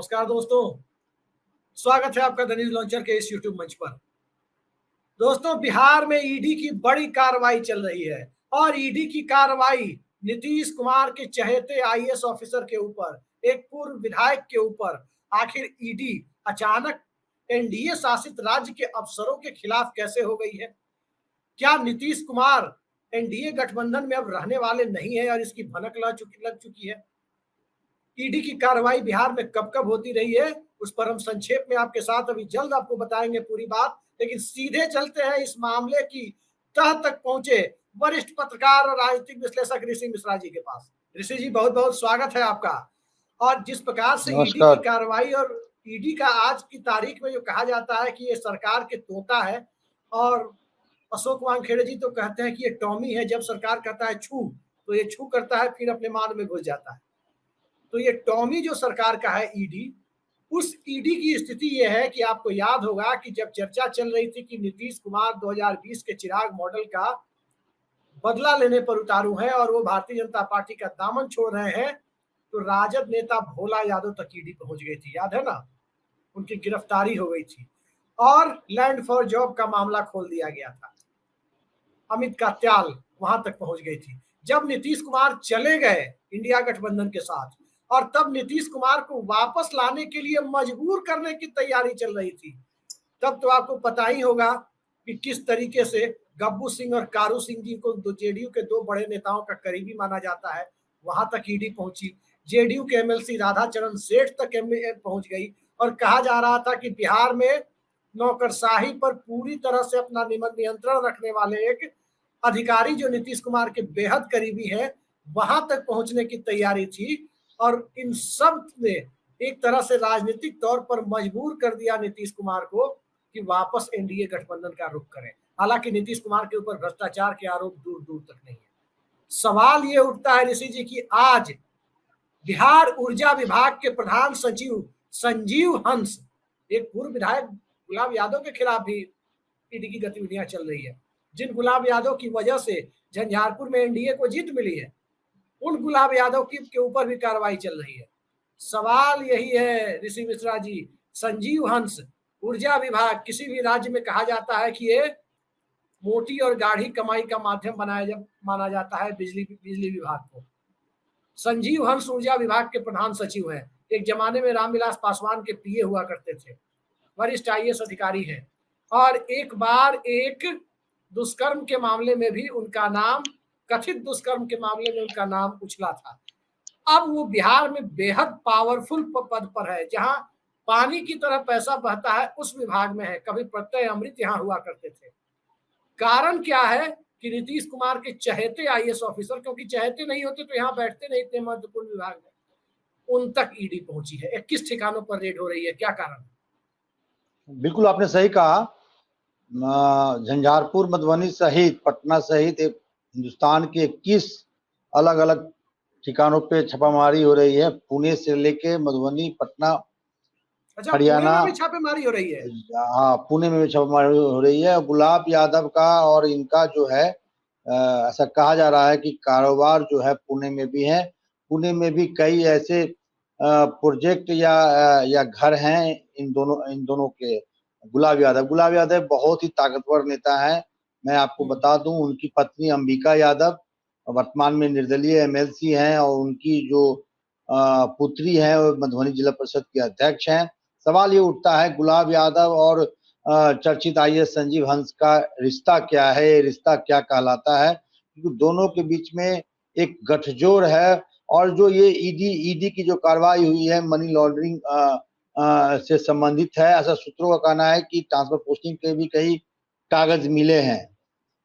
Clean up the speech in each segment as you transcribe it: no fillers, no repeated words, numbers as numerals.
नमस्कार दोस्तों, स्वागत है आपका द न्यूज लॉन्चर के इस यूट्यूब मंच पर। दोस्तों, बिहार में ईडी की बड़ी कार्रवाई चल रही है और ईडी की कार्रवाई नीतीश कुमार के चहेते आईएएस ऑफिसर के ऊपर, एक पूर्व विधायक के ऊपर आखिर ईडी अचानक एनडीए शासित राज्य के अफसरों के खिलाफ कैसे हो गई है? क्या नीतीश कुमार एनडीए गठबंधन में अब रहने वाले नहीं है और इसकी भनक लग चुकी है? ईडी की कार्रवाई बिहार में कब कब होती रही है, उस पर हम संक्षेप में आपके साथ अभी जल्द आपको बताएंगे पूरी बात। लेकिन सीधे चलते हैं इस मामले की तह तक पहुंचे वरिष्ठ पत्रकार और राजनीतिक विश्लेषक ऋषि मिश्रा जी के पास। ऋषि जी, बहुत बहुत स्वागत है आपका। और जिस प्रकार से ईडी की कार्रवाई और ईडी का आज की तारीख में जो कहा जाता है कि ये सरकार के तोता है, और अशोक वानखेड़े जी तो कहते हैं कि ये टॉमी है, जब सरकार कहता है छू तो ये छू करता है, फिर अपने मान में घुस जाता है। तो ये टॉमी जो सरकार का है ईडी, उस ईडी की स्थिति ये है कि आपको याद होगा कि जब चर्चा चल रही थी कि नीतीश कुमार 2020 के चिराग मॉडल का बदला लेने पर उतारू हैं और वो भारतीय जनता पार्टी का दामन छोड़ रहे हैं, तो राजद नेता भोला यादव तक ईडी पहुंच गई थी, याद है ना? उनकी गिरफ्तारी हो गई थी और लैंड फॉर जॉब का मामला खोल दिया गया था। अमित कात्याल वहां तक पहुंच गई थी। जब नीतीश कुमार चले गए इंडिया गठबंधन के साथ, और तब नीतीश कुमार को वापस लाने के लिए मजबूर करने की तैयारी चल रही थी, तब तो आपको पता ही होगा कि किस तरीके से गब्बू सिंह और कारू सिंह जी को जेडीयू के दो बड़े नेताओं का करीबी माना जाता है, वहां तक ईडी पहुंची। जेडीयू के एमएलसी राधाचरण सेठ तक पहुंच गई और कहा जा रहा था कि बिहार में नौकरशाही पर पूरी तरह से अपना नियंत्रण रखने वाले एक अधिकारी जो नीतीश कुमार के बेहद करीबी है, वहां तक पहुंचने की तैयारी थी। और इन सब ने एक तरह से राजनीतिक तौर पर मजबूर कर दिया नीतीश कुमार को कि वापस एनडीए गठबंधन का रुख करें। हालांकि नीतीश कुमार के ऊपर भ्रष्टाचार के आरोप दूर दूर तक नहीं है। सवाल ये उठता है ऋषि जी कि आज बिहार ऊर्जा विभाग के प्रधान सचिव संजीव हंस, एक पूर्व विधायक गुलाब यादव के खिलाफ भी ईडी की गतिविधियां चल रही है, जिन गुलाब यादव की वजह से झंझारपुर में एनडीए को जीत मिली है, उन गुलाब यादव के ऊपर भी कार्रवाई चल रही है। सवाल यही है ऋषि मिश्रा जी, संजीव हंस, ऊर्जा विभाग, किसी भी राज्य में कहा जाता है कि ये मोटी और गाढ़ी कमाई का माध्यम माना जाता है बिजली विभाग को। संजीव हंस ऊर्जा विभाग के प्रधान सचिव हैं, एक जमाने में रामविलास पासवान के पीए हुआ करते थे, वरिष्ठ आईएएस अधिकारी हैं, और एक बार एक दुष्कर्म के मामले में भी उनका नाम, कथित दुष्कर्म के मामले में उनका नाम उछला था। अब वो बिहार में बेहद पावरफुल पद पर है, जहां पानी की तरह पैसा बहता है, उस विभाग में है। कभी प्रत्यय अमृत यहाँ हुआ करते थे। कारण क्या है कि नीतीश कुमार के चहेते आईएएस ऑफिसर, क्योंकि चहेते नहीं होते तो यहाँ बैठते नहीं इतने महत्वपूर्ण विभाग में, उन तक ईडी पहुंची है। 21 ठिकानों पर रेड हो रही है, क्या कारण? बिल्कुल आपने सही कहा। झंझारपुर, मधुबनी सहित पटना सहित हिंदुस्तान के 21 अलग अलग ठिकानों पे छापामारी हो रही है। पुणे से लेके मधुबनी, पटना, हरियाणा, पुणे में भी छापेमारी हो रही है। हाँ, पुणे में भी छापेमारी हो रही है। गुलाब यादव का और इनका जो है ऐसा कहा जा रहा है कि कारोबार जो है पुणे में भी है। पुणे में भी कई ऐसे प्रोजेक्ट या घर हैं इन दोनों के। गुलाब यादव बहुत ही ताकतवर नेता है। मैं आपको बता दूं, उनकी पत्नी अंबिका यादव वर्तमान में निर्दलीय एमएलसी हैं और उनकी जो पुत्री है वो मधुबनी जिला परिषद के अध्यक्ष हैं। सवाल ये उठता है गुलाब यादव और चर्चित आईएएस संजीव हंस का रिश्ता क्या है, रिश्ता क्या कहलाता है, क्योंकि दोनों के बीच में एक गठजोड़ है। और जो ये ईडी की जो कार्रवाई हुई है मनी लॉन्ड्रिंग से संबंधित है, ऐसा सूत्रों का कहना है कि ट्रांसफर पोस्टिंग के भी कई कागज मिले हैं।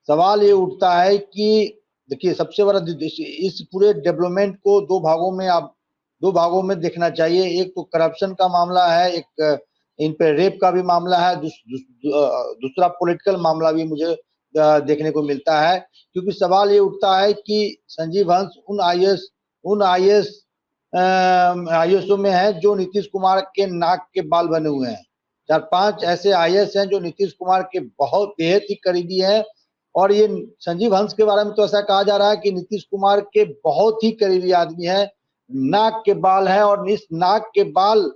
सवाल ये उठता है कि देखिए, सबसे बड़ा इस पूरे डेवलपमेंट को दो भागों में देखना चाहिए। एक तो करप्शन का मामला है, एक इन पे रेप का भी मामला है, दूसरा पॉलिटिकल मामला भी मुझे देखने को मिलता है। क्योंकि सवाल ये उठता है कि संजीव हंस उन आईएएसओ में है जो नीतीश कुमार के नाक के बाल बने हुए हैं। 4-5 ऐसे आईएएस हैं जो नीतीश कुमार के बहुत बेहद ही करीबी हैं। और ये संजीव हंस के बारे में तो ऐसा कहा जा रहा है कि नीतीश कुमार के बहुत ही करीबी आदमी है, नाक के बाल है। और इस नाक के बाल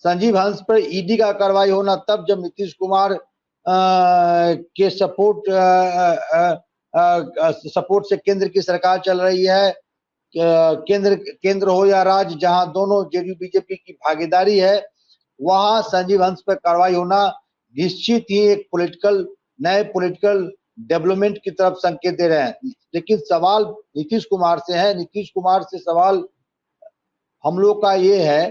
संजीव हंस पर ईडी का कार्रवाई होना तब जब नीतीश कुमार के सपोर्ट से केंद्र की सरकार चल रही है। केंद्र हो या राज्य, जहां दोनों जेडीयू बीजेपी की भागीदारी है, वहां संजीव हंस पर कार्रवाई होना निश्चित ही एक नए पॉलिटिकल डेवलपमेंट की तरफ संकेत दे रहे हैं। लेकिन सवाल नीतीश कुमार से है। नीतीश कुमार से सवाल हम लोग का ये है,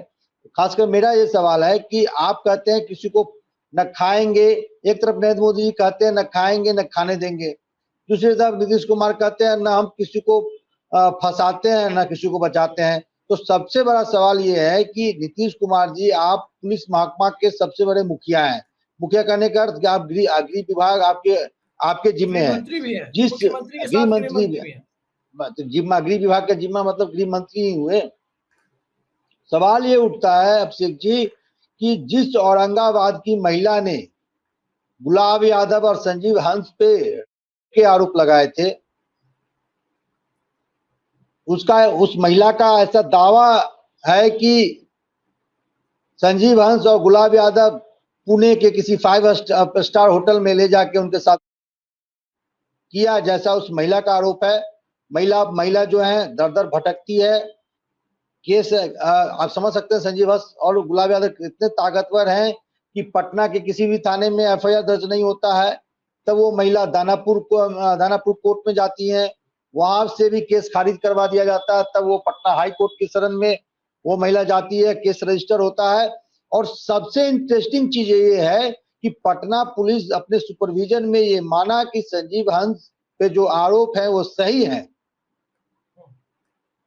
खासकर मेरा ये सवाल है कि आप कहते हैं किसी को न खाएंगे, एक तरफ नरेंद्र मोदी जी कहते हैं न खाएंगे न खाने देंगे, दूसरी तरफ नीतीश कुमार कहते हैं न हम किसी को फंसाते हैं न किसी को बचाते हैं। तो सबसे बड़ा सवाल ये है कि नीतीश कुमार जी, आप पुलिस महकमा के सबसे बड़े मुखिया हैं। मुखिया कहने का अर्थ कि आप गृह विभाग आपके जिम्मे है। जिस गृह मंत्री गृह विभाग का जिम्मा मतलब गृह मंत्री ही हुए। सवाल ये उठता है अभिषेक जी कि जिस औरंगाबाद की महिला ने गुलाब यादव और संजीव हंस पे के आरोप लगाए थे, उस महिला का ऐसा दावा है कि संजीव हंस और गुलाब यादव पुणे के किसी 5 स्टार होटल में ले जाके उनके साथ किया, जैसा उस महिला का आरोप है। महिला जो है दर दर भटकती है। केस आप समझ सकते हैं संजीव हंस और गुलाब यादव इतने ताकतवर हैं कि पटना के किसी भी थाने में एफआईआर दर्ज नहीं होता है, तब वो महिला दानापुर कोर्ट में जाती है, वहां से भी केस खारिज करवा दिया जाता है, तब वो पटना हाई कोर्ट की शरण में वो महिला जाती है, केस रजिस्टर होता है। और सबसे इंटरेस्टिंग चीज ये है कि पटना पुलिस अपने सुपरविजन में ये माना कि संजीव हंस पे जो आरोप है वो सही है।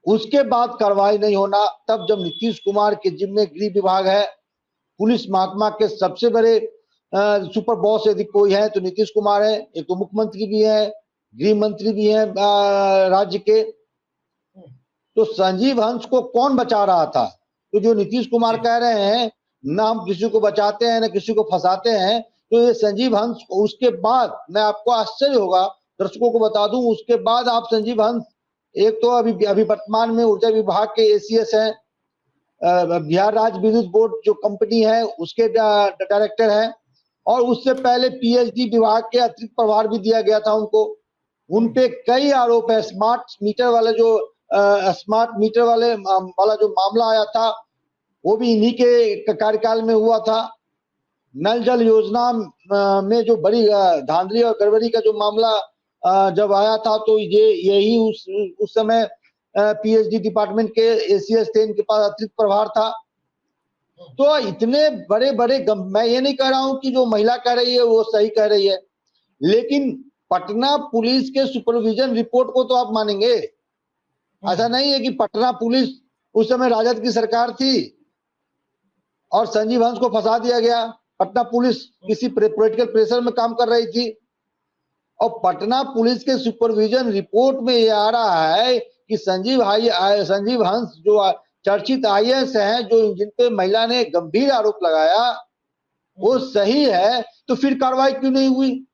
उसके बाद कार्रवाई नहीं होना, तब जब नीतीश कुमार के जिम्मे गृह विभाग है, पुलिस महकमा के सबसे बड़े सुपर बॉस यदि कोई है तो नीतीश कुमार है। एक तो मुख्यमंत्री भी है, गृह मंत्री भी है राज्य के। तो संजीव हंस को कौन बचा रहा था? तो जो नीतीश कुमार कह रहे हैं ना हम किसी को बचाते हैं ना किसी को फंसाते हैं, तो ये संजीव हंस उसके बाद, मैं आपको आश्चर्य होगा, दर्शकों को बता दूं, उसके बाद आप संजीव हंस एक तो अभी वर्तमान में ऊर्जा विभाग के एसीएस हैं, बिहार राज्य विद्युत बोर्ड जो कंपनी है उसके डायरेक्टर हैं, और उससे पहले पीएचडी विभाग के अतिरिक्त प्रभार भी दिया गया था उनको। उनपे कई आरोप है। स्मार्ट मीटर वाला जो मामला आया था वो भी इन्हीं के कार्यकाल में हुआ था। नल जल योजना में जो बड़ी धांधली और गड़बड़ी का जो मामला जब आया था, तो यही उस समय पीएचडी डिपार्टमेंट के एसीएस थे, इनके पास अतिरिक्त प्रभार था। तो इतने बड़े मैं ये नहीं कह रहा हूं कि जो महिला कह रही है वो सही कह रही है, लेकिन पटना पुलिस के सुपरविजन रिपोर्ट को तो आप मानेंगे। ऐसा नहीं है कि पटना पुलिस उस समय राजद की सरकार थी और संजीव हंस को फंसा दिया गया। पटना पुलिस किसी पॉलिटिकल प्रेशर में काम कर रही थी, और पटना पुलिस के सुपरविजन रिपोर्ट में ये आ रहा है कि संजीव हंस जो चर्चित आईएएस हैं, जो जिन पे महिला ने गंभीर आरोप लगाया, वो सही है, तो फिर कार्रवाई क्यों नहीं हुई?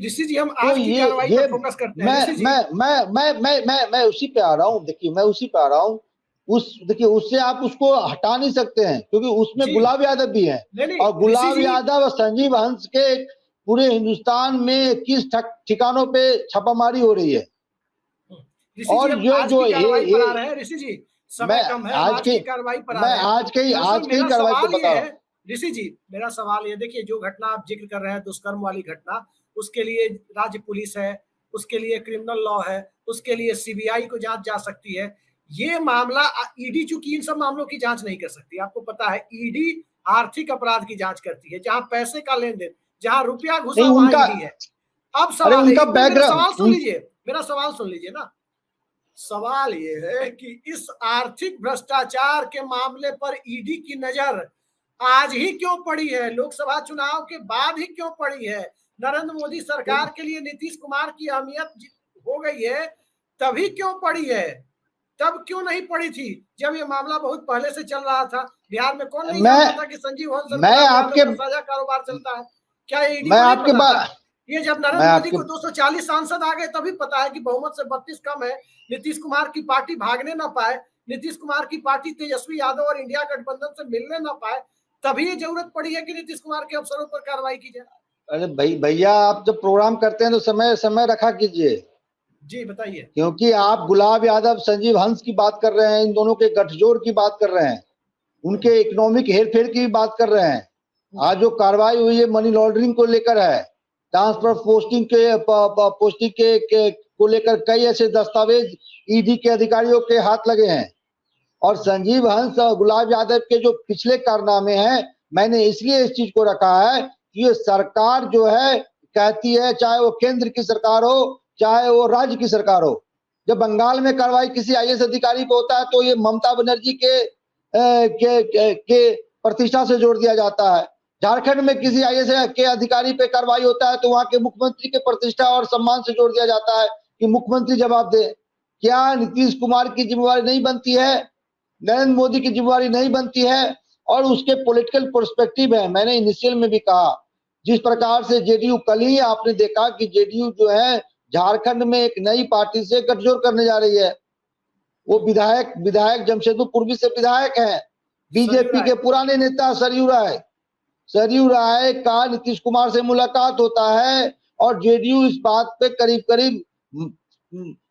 ऋषि जी, हम आज की कार्रवाई पर फोकस करते हैं। मैं उसी पे आ रहा हूँ। देखिए मैं उसी पे आ रहा हूँ। देखिए उससे आप उसको हटा नहीं सकते हैं, क्योंकि उसमें गुलाब यादव भी है, और गुलाब यादव और संजीव हंस के पूरे हिंदुस्तान में किस ठिकानों पे छापामारी हो रही है। और जो ये ऋषि जी, समय कम है, आज की कार्रवाई पर मैं आज के ही कार्रवाई को बता रहा हूं। ऋषि जी, मेरा सवाल ये, देखिए जो घटना आप जिक्र कर रहे हैं, दुष्कर्म वाली घटना, उसके लिए राज्य पुलिस है, उसके लिए क्रिमिनल लॉ है, उसके लिए सीबीआई को जांच जा सकती है। ये मामला ईडी चूंकि इन सब मामलों की जांच नहीं कर सकती, आपको पता है, ईडी आर्थिक अपराध की जांच करती है, जहां पैसे का लेन देन, जहां रुपया घुसा वहां ईडी है। अब सवाल मेरा सवाल सुन लीजिए ना। सवाल ये है कि इस आर्थिक भ्रष्टाचार के मामले पर ईडी की नजर आज ही क्यों पड़ी है? लोकसभा चुनाव के बाद ही क्यों पड़ी है? नरेंद्र मोदी सरकार के लिए नीतीश कुमार की अहमियत हो गई है, तभी क्यों पड़ी है? तब क्यों नहीं पड़ी थी जब ये मामला बहुत पहले से चल रहा था? बिहार में कौन नहीं जानता था कि संजीव हंस का साझा कारोबार चलता है? क्या ये ईडी को नहीं पता था? ये जब नरेंद्र मोदी को 240 सांसद आ गए तभी पता है कि बहुमत से 32 कम है, नीतीश कुमार की पार्टी भागने ना पाए, नीतीश कुमार की पार्टी तेजस्वी यादव और इंडिया गठबंधन से मिलने ना पाए, तभी ये जरूरत पड़ी है कि नीतीश कुमार के अफसरों पर कार्रवाई की जाए। अरे भैया, आप जब प्रोग्राम करते हैं तो समय समय रखा कीजिए। जी बताइए। क्योंकि आप गुलाब यादव, संजीव हंस की बात कर रहे हैं, इन दोनों के गठजोड़ की बात कर रहे हैं, उनके इकोनॉमिक हेरफेर की बात कर रहे हैं। आज जो कार्रवाई हुई है मनी लॉन्ड्रिंग को लेकर है, ट्रांसफर पोस्टिंग के को लेकर कई ऐसे दस्तावेज ईडी के अधिकारियों के हाथ लगे हैं। और संजीव हंस और गुलाब यादव के जो पिछले कारनामे हैं, मैंने इसलिए इस चीज को रखा है कि ये सरकार जो है कहती है, चाहे वो केंद्र की सरकार हो चाहे वो राज्य की सरकार हो, जब बंगाल में कार्रवाई किसी आईएएस अधिकारी पे होता है तो ये ममता बनर्जी के प्रतिष्ठा से जोड़ दिया जाता है। झारखंड में किसी आईएएस के अधिकारी पे कार्रवाई होता है तो वहां के मुख्यमंत्री के प्रतिष्ठा और सम्मान से जोड़ दिया जाता है कि मुख्यमंत्री जवाब दे। क्या नीतीश कुमार की जिम्मेवारी नहीं बनती है, नरेंद्र मोदी की जिम्मेवारी नहीं बनती है? और उसके पॉलिटिकल पर्सपेक्टिव है। मैंने इनिशियल में भी कहा, जिस प्रकार से जेडीयू, कल ही आपने देखा कि जेडीयू जो है झारखंड में एक नई पार्टी से गठजोड़ करने जा रही है। वो विधायक जमशेदपुर पूर्वी से विधायक है, बीजेपी के पुराने नेता सरयू राय का नीतीश कुमार से मुलाकात होता है और जेडीयू इस बात पे करीब करीब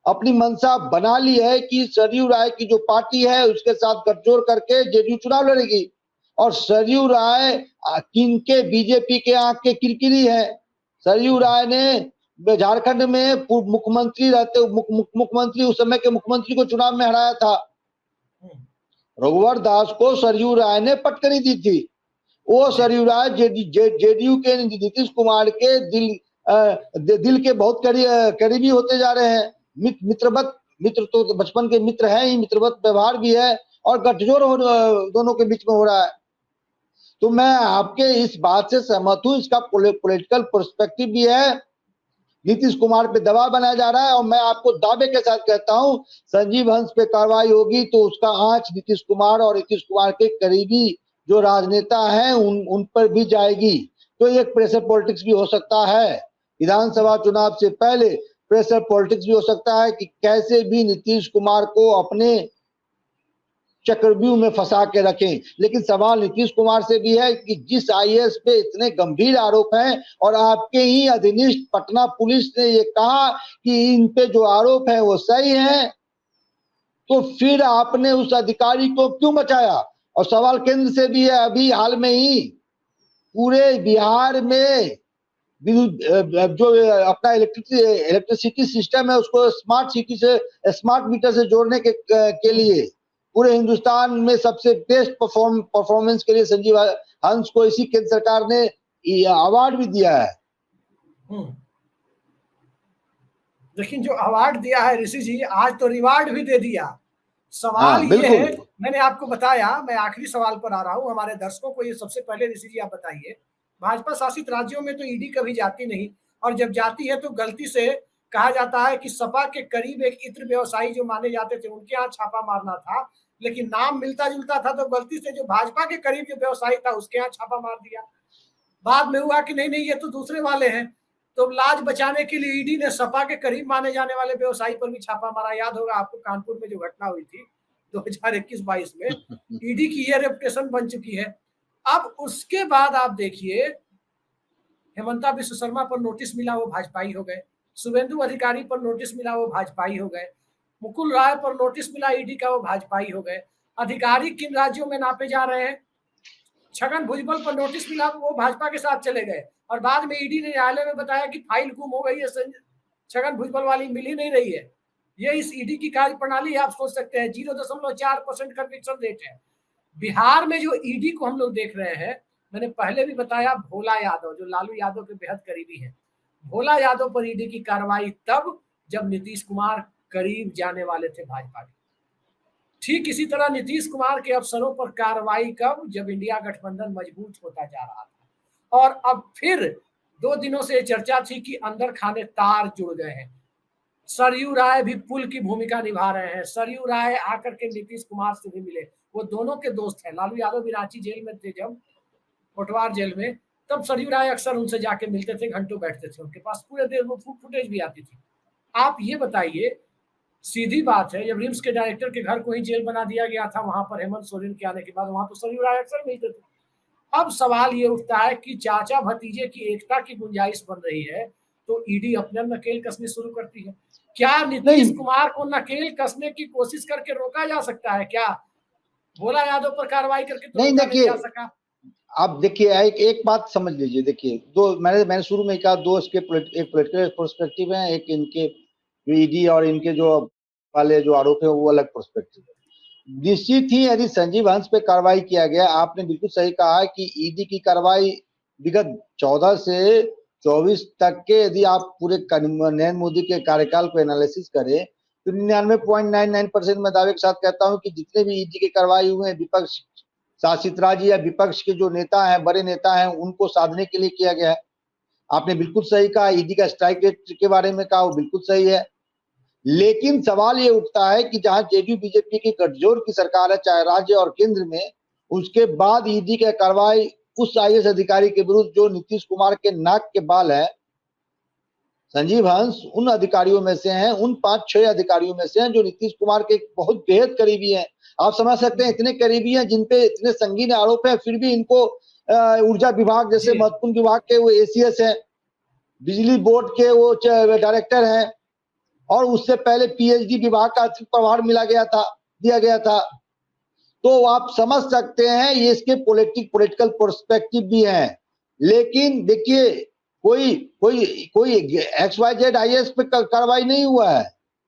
अपनी मंशा बना ली है कि सरयू राय की जो पार्टी है उसके साथ गठजोड़ करके जेडीयू चुनाव लड़ेगी। और सरयू राय किनके, बीजेपी के आंख के किरकिरी है। सरयू राय ने झारखंड में मुख्यमंत्री उस समय के मुख्यमंत्री को चुनाव में हराया था। रघुवर दास को सरयू राय ने पटकनी दी थी। वो सरयू राय जेडीयू के नीतीश कुमार के दिल के बहुत करीबी होते जा रहे हैं। मित्र तो बचपन के मित्र हैं ही, मित्रवत व्यवहार भी है और गठजोड़ दोनों के बीच में हो रहा है। तो मैं आपके इस बात से सहमत हूं, इसका पॉलिटिकल पर्सपेक्टिव भी है। नीतीश कुमार पे दबाव बनाया जा रहा है और मैं आपको दावे के साथ कहता हूं, संजीव हंस पे कार्रवाई होगी तो उसका आंच नीतीश कुमार और नीतीश कुमार के करीबी जो राजनेता हैं उन पर भी जाएगी। तो एक प्रेशर पॉलिटिक्स भी हो सकता है, विधानसभा चुनाव से पहले प्रेशर पॉलिटिक्स भी हो सकता है कि कैसे भी नीतीश कुमार को अपने चक्रव्यूह में फंसा के रखें। लेकिन सवाल नीतीश कुमार से भी है कि जिस आईएएस पे इतने गंभीर आरोप हैं और आपके ही अधीनस्थ पटना पुलिस ने ये कहा कि इन पे जो आरोप है वो सही है, तो फिर आपने उस अधिकारी को क्यों बचाया? और सवाल केंद्र से भी है। अभी हाल में ही पूरे बिहार में जो अपना इलेक्ट्रिसिटी सिस्टम है उसको स्मार्ट सिटी से, स्मार्ट मीटर से जोड़ने के लिए पूरे हिंदुस्तान में सबसे बेस्ट परफॉर्मेंस के लिए संजीव हंस को इसी केंद्र सरकार ने अवार्ड भी दिया है। लेकिन जो अवार्ड दिया है ऋषि जी, आज तो रिवार्ड भी दे दिया। सवाल ये है, मैंने आपको बताया, मैं आखिरी सवाल पर आ रहा हूं, हमारे दर्शकों को ये सबसे पहले ऋषि जी आप बताइए, भाजपा शासित राज्यों में तो ईडी कभी जाती नहीं, और जब जाती है तो गलती से कहा जाता है कि सपा के करीब एक इत्र व्यवसायी जो माने जाते थे उनके यहाँ छापा मारना था, लेकिन नाम मिलता जुलता था तो गलती से जो भाजपा के करीब जो व्यवसायी था उसके यहाँ छापा मार दिया। बाद में हुआ कि नहीं ये तो दूसरे वाले हैं, तो लाज बचाने के लिए ईडी ने सपा के करीब माने जाने वाले व्यवसायी पर भी छापा मारा। याद होगा आपको कानपुर में जो घटना हुई थी 2021-22 में, ईडी की ये रेपुटेशन बन चुकी है। अब उसके बाद आप देखिए, हेमंता विश्व शर्मा पर नोटिस मिला, वो भाजपाई हो गए। शुभेंदु अधिकारी पर नोटिस मिला, वो भाजपाई हो गए। मुकुल राय पर नोटिस मिला ईडी का, वो भाजपाई हो गए। अधिकारी किन राज्यों में नापे जा रहे हैं, छगन भुजबल पर नोटिस मिला, वो भाजपा के साथ चले गए, और बाद में ईडी ने न्यायालय में बताया कि फाइल गुम हो गई है, छगन भुजबल वाली मिल ही नहीं रही है। ये इस ईडी की कार्य प्रणाली है, आप सोच सकते हैं। 0.4% कन्विक्शन रेट है बिहार में। जो ईडी को हम लोग देख रहे हैं, मैंने पहले भी बताया, भोला यादव जो लालू यादव के बेहद करीबी है, भोला यादव पर ईडी की कार्रवाई तब जब नीतीश कुमार करीब जाने वाले थे भाजपा के। ठीक इसी तरह नीतीश कुमार के अफसरों पर कार्रवाई कब, जब इंडिया गठबंधन मजबूत होता जा रहा था। और अब फिर 2 दिनों से चर्चा थी कि अंदर खाने तार जुड़ गए हैं। सरयू राय भी पुल की भूमिका निभा रहे हैं। सरयू राय आकर के नीतीश कुमार से भी मिले, वो दोनों के दोस्त हैं। लालू यादव भी रांची जेल में थे, जब कोटवार जेल में, तब सरयू राय अक्सर उनसे जाके मिलते थे, घंटों बैठते थे उनके पास, पूरे देर में फुटेज भी आती थी। आप ये बताइए, सीधी बात है, जब रिम्स के डायरेक्टर के घर को ही जेल बना दिया गया था, वहां पर हेमंत सोरेन के आने के बाद वहां तो संजीव राय अक्सर मिलते थे। अब सवाल ये उठता है कि चाचा भतीजे की एकता की गुंजाइश बन रही है तो ईडी अपने नकेल कसनी शुरू करती है। क्या नीतीश नहीं कुमार को नकेल कसने की कोशिश करके रोका जा सकता है? क्या भोला यादव पर कार्रवाई करके तो नहीं, रोका नहीं देखिए, जा सका? आप देखिए, एक बात समझ लीजिए। देखिए, दो मैंने शुरू में कहा, दो इसके एक पॉलिटिकल पर्सपेक्टिव है, एक इनके ईडी और इनके जो वाले जो आरोप है वो अलग पर्सपेक्टिव है। निश्चित ही यदि संजीव हंस पे कार्रवाई किया गया, आपने बिल्कुल सही कहा कि ईडी की कार्रवाई विगत 14 से 24 तक के यदि आप पूरे नरेंद्र मोदी के कार्यकाल को एनालिसिस करें तो 99.99% मैं दावे के साथ कहता हूं कि जितने भी ईडी के कार्रवाई हुए हैं, विपक्ष शासित राज्य या विपक्ष के जो नेता हैं, बड़े नेता हैं, उनको साधने के लिए किया गया है। आपने बिल्कुल सही कहा, ईडी का स्ट्राइक रेट के बारे में कहा, वो बिल्कुल सही है। लेकिन सवाल ये उठता है कि जहां जेडीयू बीजेपी की गठजोड़ की सरकार है, चाहे राज्य और केंद्र में, उसके बाद ईडी का कार्रवाई उस आईएएस अधिकारी के विरुद्ध जो नीतीश कुमार के नाक के बाल है। संजीव हंस उन अधिकारियों में से हैं, उन 5-6 अधिकारियों में से हैं जो नीतीश कुमार के बहुत बेहद करीबी हैं। आप समझ सकते हैं, इतने करीबी हैं, जिनपे इतने संगीन आरोप हैं, फिर भी इनको ऊर्जा विभाग जैसे महत्वपूर्ण विभाग के वो एसीएस हैं, बिजली बोर्ड के वो डायरेक्टर हैं, और उससे पहले पीएचडी विभाग का अतिरिक्त प्रभार दिया गया था। तो आप समझ सकते हैं ये इसके पॉलिटिकल पर्सपेक्टिव भी है। लेकिन देखिए, कोई कोई कोई XYZ आईएएस पे कार्रवाई नहीं हुआ है,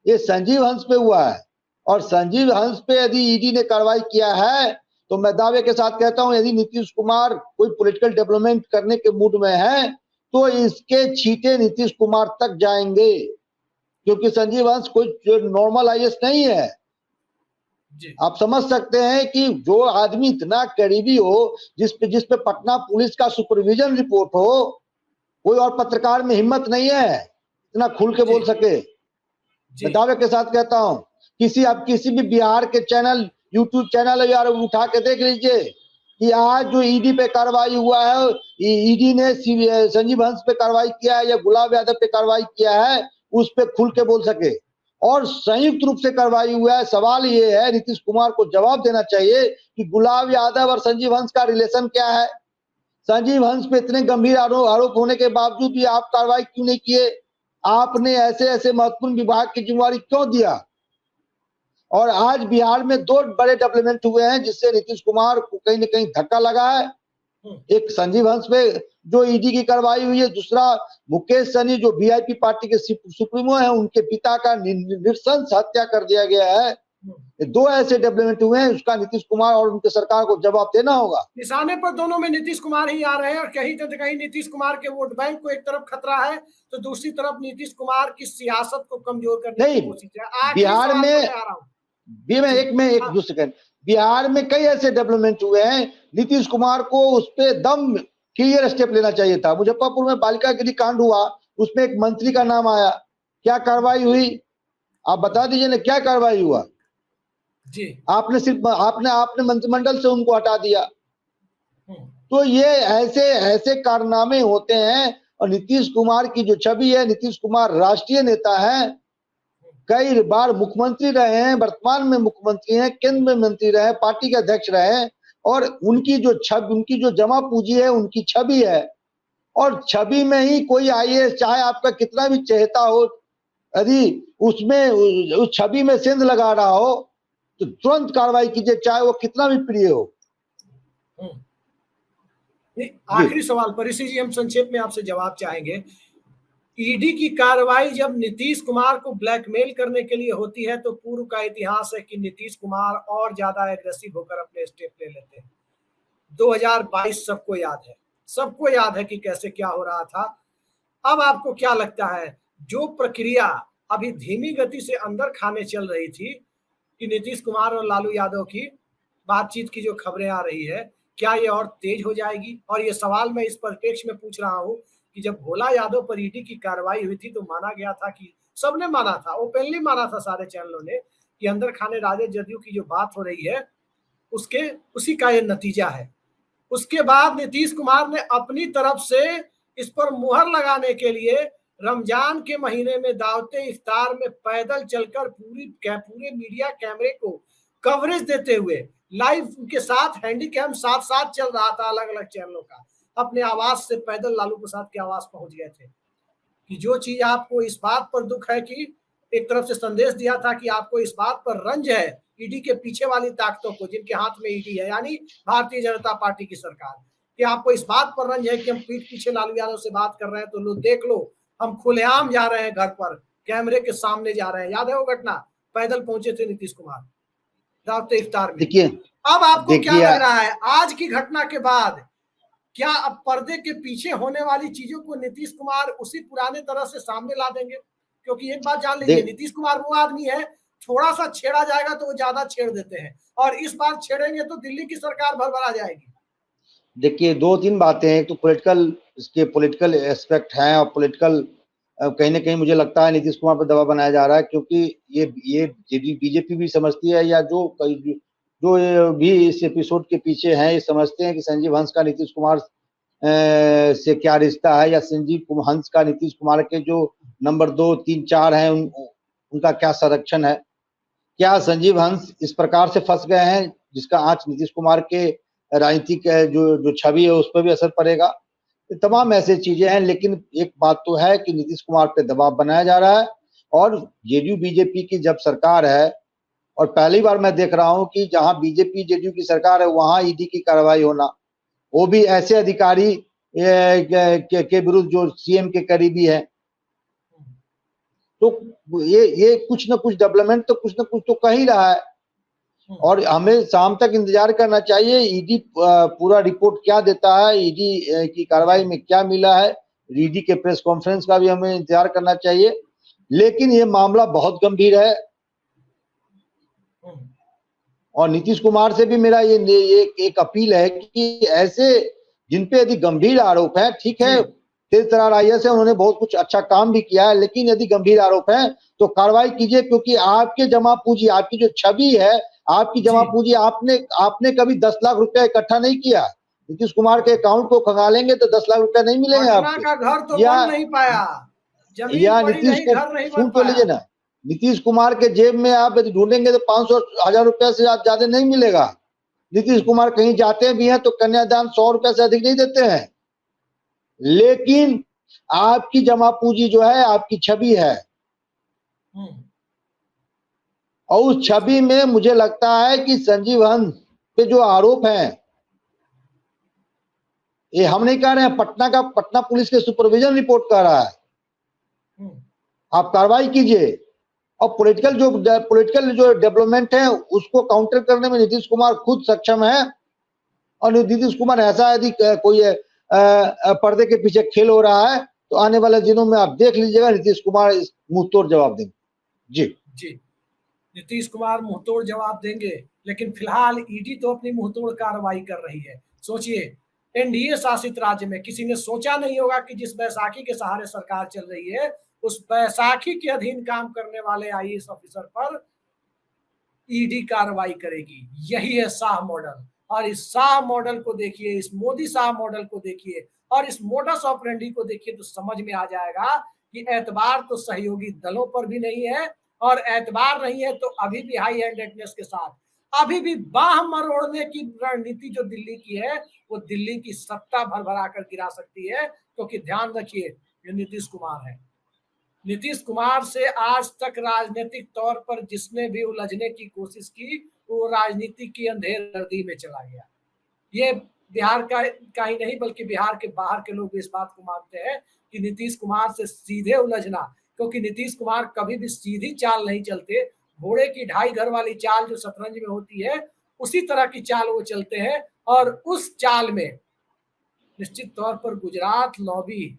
ये संजीव हंस पे हुआ है। और संजीव हंस पे यदि ईडी ने कार्रवाई किया है तो मैं दावे के साथ कहता हूं, यदि नीतीश कुमार कोई पॉलिटिकल डेवलपमेंट करने के मूड में है तो इसके छींटे नीतीश कुमार तक जाएंगे, क्योंकि संजीव हंस कोई नॉर्मल आईएएस नहीं है। आप समझ सकते हैं कि जो आदमी इतना करीबी हो, जिस पे पटना पुलिस का सुपरविजन रिपोर्ट हो, कोई और पत्रकार में हिम्मत नहीं है इतना खुल के बोल सके। मैं दावे के साथ कहता हूं, आप किसी भी बिहार के चैनल, यूट्यूब चैनल यार उठा के देख लीजिए कि आज जो ईडी पे कार्रवाई हुआ है, ईडी ने संजीव हंस पे कार्रवाई किया है या गुलाब यादव पे कार्रवाई किया है, उस पे खुल के बोल सके, और संयुक्त रूप से कार्रवाई हुआ है। सवाल ये है, नीतीश कुमार को जवाब देना चाहिए कि गुलाब यादव और संजीव हंस का रिलेशन क्या है। संजीव हंस पे इतने गंभीर आरोप होने के बावजूद भी आप कार्रवाई क्यों नहीं किए? आपने ऐसे महत्वपूर्ण विभाग की जिम्मेवारी क्यों दिया? और आज बिहार में 2 बड़े डेवलपमेंट हुए हैं जिससे नीतीश कुमार को कहीं न कहीं धक्का लगा है। एक संजीव हंस पे जो ईडी की कार्रवाई हुई है, दूसरा मुकेश सहनी जो वीआईपी पार्टी के सुप्रीमो हैं, उनके पिता का नृशंस हत्या कर दिया गया है। 2 ऐसे डेवलपमेंट हुए हैं, उसका नीतीश कुमार और उनके सरकार को जवाब देना होगा। निशाने पर दोनों में नीतीश कुमार ही आ रहे हैं, और कहीं तो कहीं नीतीश कुमार के वोट बैंक को एक तरफ खतरा है तो दूसरी तरफ नीतीश कुमार की सियासत को कमजोर करने की कोशिश है। बिहार में एक दूसरे सेकंड, बिहार में कई ऐसे डेवलपमेंट हुए हैं, नीतीश कुमार को उस पे दम क्लियर स्टेप लेना चाहिए था। मुजफ्फरपुर में बालिका गिरी कांड हुआ, उसमें एक मंत्री का नाम आया, क्या कार्रवाई हुई? आप बता दीजिए ना, क्या कार्रवाई हुआ जी? आपने मंत्रिमंडल से उनको हटा दिया। तो ये ऐसे कारनामे होते हैं। और नीतीश कुमार की जो छवि है, नीतीश कुमार राष्ट्रीय नेता है, कई बार मुख्यमंत्री रहे हैं, वर्तमान में मुख्यमंत्री हैं, केंद्र में मंत्री रहे, पार्टी के अध्यक्ष रहे, और उनकी जो जमा पूंजी है, उनकी छवि है। और छवि में ही कोई आईएएस, चाहे आपका कितना भी चहेता हो, यदि उसमें उस छवि में सेंध लगा रहा हो तो तुरंत कार्रवाई कीजिए, चाहे वो कितना भी प्रिय हो। आखिरी सवाल पर ऋषि जी हम संक्षेप में आपसे जवाब चाहेंगे। ईडी की कार्रवाई जब नीतीश कुमार को ब्लैकमेल करने के लिए होती है तो पूर्व का इतिहास है कि नीतीश कुमार और ज्यादा एग्रेसिव होकर अपने स्टेप ले लेते हैं। 2022 सबको याद है कि कैसे क्या हो रहा था। अब आपको क्या लगता है, जो प्रक्रिया अभी धीमी गति से अंदर खाने चल रही थी कि नीतीश कुमार और लालू यादव की बातचीत की जो खबरें आ रही है, क्या ये और तेज हो जाएगी? और ये सवाल मैं इस परिप्रेक्ष्य में पूछ रहा हूं कि जब भोला यादव पर ईडी की कार्रवाई हुई थी तो माना गया था, कि सबने माना था, ओपनली माना था सारे चैनलों ने, कि अंदर खाने राजद जदयू की जो बात हो रही है उसी का ये नतीजा है। उसके बाद नीतीश कुमार ने अपनी तरफ से इस पर मुहर लगाने के लिए रमजान के महीने में दावते इफ्तार में पैदल चलकर पूरे मीडिया कैमरे को कवरेज देते हुए लाइव के साथ हैंडीकैम साथ साथ चल रहा था अलग अलग चैनलों का। अपने आवाज से पैदल लालू प्रसाद की आवाज पहुंच गए थे कि जो चीज आपको इस बात पर दुख है कि एक तरफ से संदेश दिया था कि आपको इस बात पर रंज है ईडी के पीछे वाली ताकतों को, जिनके हाथ में ईडी है यानी भारतीय जनता पार्टी की सरकार, कि आपको इस बात पर रंज है कि हम पीठ पीछे लालू यादव से बात कर रहे हैं, तो लो देख लो हम खुलेआम जा रहे हैं, घर पर कैमरे के सामने जा रहे हैं। याद है वो घटना, पैदल पहुंचे थे नीतीश कुमार दावते इफ्तार में। देखिए अब आपको क्या लग रहा है आज की घटना के बाद, क्या अब पर्दे के पीछे होने वाली चीजों को नीतीश कुमार उसी पुराने तरह से सामने ला देंगे? क्योंकि एक बात जान लीजिए, नीतीश कुमार वो आदमी है, थोड़ा सा छेड़ा जाएगा तो वो ज्यादा छेड़ देते हैं, और इस बार छेड़ेंगे तो दिल्ली की सरकार भरभरा जाएगी। देखिए 2-3 बातें हैं, एक तो पॉलिटिकल एस्पेक्ट है और पॉलिटिकल कहीं ना कहीं मुझे लगता है नीतीश कुमार पर दबाव बनाया जा रहा है, क्योंकि ये बीजेपी भी समझती है, या जो भी इस एपिसोड के पीछे हैं ये समझते हैं कि संजीव हंस का नीतीश कुमार से क्या रिश्ता है, या संजीव हंस का नीतीश कुमार के जो नंबर 2, 3, 4 हैं उनका क्या संरक्षण है। क्या संजीव हंस इस प्रकार से फंस गए हैं जिसका आज नीतीश कुमार के राजनीतिक जो छवि है उस पर भी असर पड़ेगा। तमाम ऐसे चीजें हैं, लेकिन एक बात तो है कि नीतीश कुमार पे दबाव बनाया जा रहा है, और जेडीयू बीजेपी की जब सरकार है, और पहली बार मैं देख रहा हूं कि जहां बीजेपी जेडीयू की सरकार है वहां ईडी की कार्रवाई होना, वो भी ऐसे अधिकारी के विरुद्ध जो सीएम के करीबी है। तो ये कुछ न कुछ डेवलपमेंट तो कुछ न कुछ तो कह ही रहा है, और हमें शाम तक इंतजार करना चाहिए ईडी पूरा रिपोर्ट क्या देता है, ईडी की कार्रवाई में क्या मिला है, ईडी के प्रेस कॉन्फ्रेंस का भी हमें इंतजार करना चाहिए। लेकिन ये मामला बहुत गंभीर है, और नीतीश कुमार से भी मेरा ये एक अपील है कि ऐसे जिन पे यदि गंभीर आरोप है, ठीक है तेज तरार आईएएस है, उन्होंने बहुत कुछ अच्छा काम भी किया है, लेकिन यदि गंभीर आरोप है तो कार्रवाई कीजिए, क्योंकि आपके जमा पूंजी, आपकी जो छवि है, आपकी जमा पूंजी, आपने कभी 10 लाख रुपया इकट्ठा नहीं किया। नीतीश कुमार के अकाउंट को खंगालेंगे तो 10 लाख रुपया नहीं मिलेंगे आपको, का घर तो बन नहीं पाया, या नीतीश को सुन तो लीजिए ना, नीतीश कुमार के जेब में आप यदि ढूंढेंगे तो 500,000 रुपया से ज्यादा नहीं मिलेगा। नीतीश कुमार कहीं जाते भी हैं तो कन्यादान 100 रुपया से अधिक नहीं देते हैं, लेकिन आपकी जमा पूंजी जो है आपकी छवि है, और उस छवि में मुझे लगता है कि संजीव हंस पे जो आरोप हैं, ये हम नहीं कह रहे हैं, पटना पुलिस के सुपरविजन रिपोर्ट कह रहा है, आप कार्रवाई कीजिए, और पॉलिटिकल जो डेवलपमेंट है उसको काउंटर करने में नीतीश कुमार खुद सक्षम है, और नीतीश कुमार ऐसा यदि कोई पर्दे के पीछे खेल हो रहा है तो आने वाले दिनों में आप देख लीजिएगा नीतीश कुमार मुंह तोड़ जवाब देंगे। जी नीतीश कुमार मुंहतोड़ जवाब देंगे, लेकिन फिलहाल ईडी तो अपनी मुंहतोड़ कार्रवाई कर रही है। सोचिए, एनडीए शासित राज्य में किसी ने सोचा नहीं होगा कि जिस बैसाखी के सहारे सरकार चल रही है, उस बैसाखी के अधीन काम करने वाले आईएएस ऑफिसर पर ईडी कार्रवाई करेगी। यही है शाह मॉडल, और इस शाह मॉडल को देखिए, इस मोदी शाह मॉडल को देखिए, और इस मोडस ऑपरेंडी को देखिए, तो समझ में आ जाएगा कि एतबार तो सहयोगी दलों पर भी नहीं है, और एतबार नहीं है तो अभी भी हाई हैंडेडनेस के साथ, अभी भी बाह मरोड़ने की रणनीति जो दिल्ली की है, वो दिल्ली की सत्ता भरभरा कर गिरा सकती है। क्योंकि ध्यान रखिए, ये नीतीश कुमार है। नीतीश कुमार से आज तक राजनीतिक तौर पर जिसने भी उलझने की कोशिश की, वो राजनीति की अंधेर गर्दी में चला गया। ये बिहार का ही नहीं बल्कि बिहार के बाहर के लोग भी इस बात को मानते हैं कि नीतीश कुमार से सीधे उलझना, क्योंकि नीतीश कुमार कभी भी सीधी चाल नहीं चलते, घोड़े की ढाई घर वाली चाल जो शतरंज में होती है उसी तरह की चाल वो चलते हैं, और उस चाल में निश्चित तौर पर गुजरात लॉबी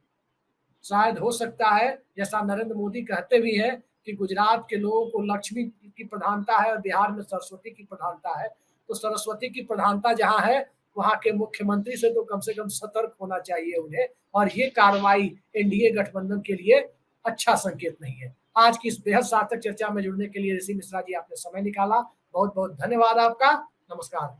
शायद हो सकता है, जैसा नरेंद्र मोदी कहते भी हैं कि गुजरात के लोगों को लक्ष्मी की प्रधानता है और बिहार में सरस्वती की प्रधानता है। तो सरस्वती की प्रधानता जहां है वहां के मुख्यमंत्री से कम सतर्क होना चाहिए उन्हें, और ये कार्रवाई एनडीए गठबंधन के लिए अच्छा संकेत नहीं है। आज की इस बेहद सार्थक चर्चा में जुड़ने के लिए ऋषि मिश्रा जी आपने समय निकाला, बहुत बहुत धन्यवाद आपका। नमस्कार।